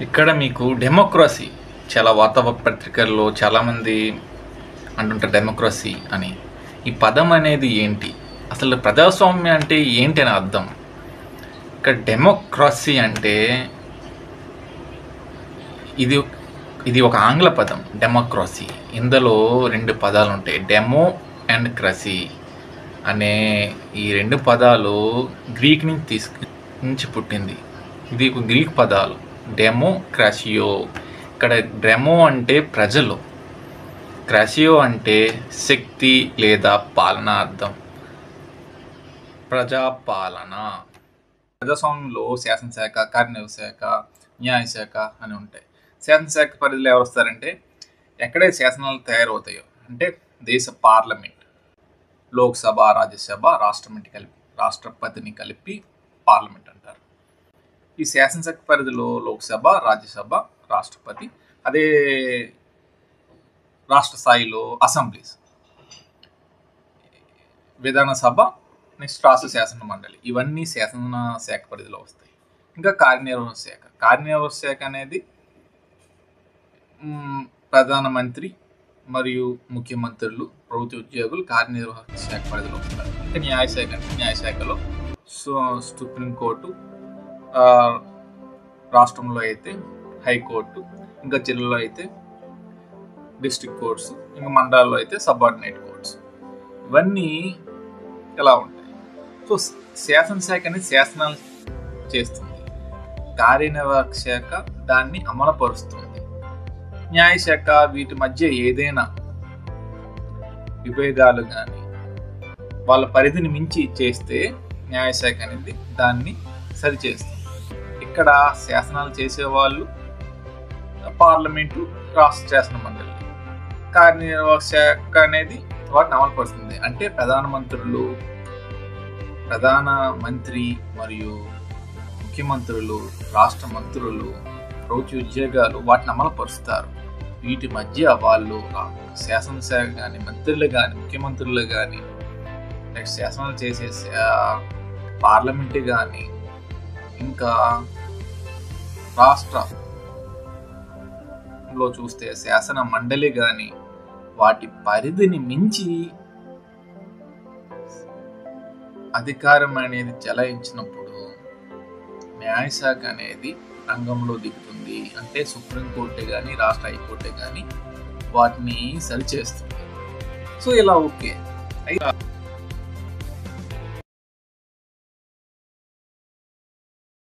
ఇక్కడ మీకు డెమోక్రసీ చాలా వార్తాపత్రికల్లో చాలామంది అంటుంటారు డెమోక్రసీ అని. ఈ పదం అనేది ఏంటి, అసలు ప్రజాస్వామ్యం అంటే ఏంటి అని అర్థం. ఇక్కడ డెమోక్రసీ అంటే ఇది ఇది ఒక ఆంగ్ల పదం డెమోక్రసీ. ఇందులో రెండు పదాలు ఉంటాయి, డెమో అండ్ క్రసీ అనే ఈ రెండు పదాలు గ్రీక్ నుంచి పుట్టింది. ఇది ఒక గ్రీక్ పదాలు, డెమో క్రాసియో. ఇక్కడ డెమో అంటే ప్రజలు, క్రాసియో అంటే శక్తి లేదా పాలన అర్థం. ప్రజాపాలన. ప్రజాస్వామ్యంలో శాసనశాఖ, కార్యనిర్వాహక శాఖ, న్యాయశాఖ అని ఉంటాయి. శాసనశాఖ పరిధిలో ఎవరు వస్తారంటే ఎక్కడే శాసనాలు తయారవుతాయో, అంటే దేశ పార్లమెంట్, లోక్సభ, రాజ్యసభ, రాష్ట్రపతిని కలిపి పార్లమెంట్ అంటారు. ఈ శాసనశాఖ పరిధిలో లోక్సభ, రాజ్యసభ, రాష్ట్రపతి, అదే రాష్ట్ర స్థాయిలో అసెంబ్లీస్, విధానసభ, నెక్స్ట్ రాష్ట్ర శాసన మండలి, ఇవన్నీ శాసనశాఖ పరిధిలో వస్తాయి. ఇంకా కార్యనిర్వాహక శాఖ. కార్యనిర్వాహక శాఖ అనేది ప్రధానమంత్రి మరియు ముఖ్యమంత్రులు, ప్రభుత్వ ఉద్యోగులు కార్యనిర్వాహక శాఖ పరిధిలో ఉంటారు. ఇంకా న్యాయశాఖ అంటే న్యాయశాఖలో సుప్రీంకోర్టు, రాష్ట్రంలో అయితే హైకోర్టు, ఇంకా జిల్లాలో అయితే డిస్ట్రిక్ట్ కోర్ట్స్, ఇంకా మండలాల్లో అయితే సబార్డినేట్ కోర్ట్స్, ఇవన్నీ ఎలా ఉంటాయి. సో శాసనశాఖ అనేది శాసనాలు చేస్తుంది, కార్యనిర్వాహక శాఖ దాన్ని అమలుపరుస్తుంది, న్యాయశాఖ వీటి మధ్య ఏదైనా విభేదాలు కానీ వాళ్ళ పరిధిని మించి చేస్తే న్యాయశాఖ అనేది దాన్ని సరిచేస్తుంది. ఇక్కడ శాసనాలు చేసేవాళ్ళు పార్లమెంటు, రాష్ట్ర శాసన మండలి. కార్యనిర్వాహక శాఖ అనేది వాటిని అమలుపరుస్తుంది, అంటే ప్రధానమంత్రి మరియు ముఖ్యమంత్రులు, రాష్ట్ర మంత్రులు, ప్రభుత్వ ఉద్యోగాలు వాటిని అమలుపరుస్తారు. వీటి మధ్య వాళ్ళు శాసనశాఖ కానీ, మంత్రులు కానీ, ముఖ్యమంత్రులు కానీ, నెక్స్ట్ శాసనాలు చేసే పార్లమెంటు కానీ, ఇంకా రాష్ట్రంలో చూస్తే శాసన మండలి కానీ, వాటి పరిధిని మించి అధికారం అనేది చెలాయించినప్పుడు న్యాయశాఖ అనేది రంగంలో దిగుతుంది. అంటే సుప్రీంకోర్టే కానీ, రాష్ట్ర హైకోర్టే కానీ వాటిని సరిచేస్తుంది. సో ఇలా ఓకే.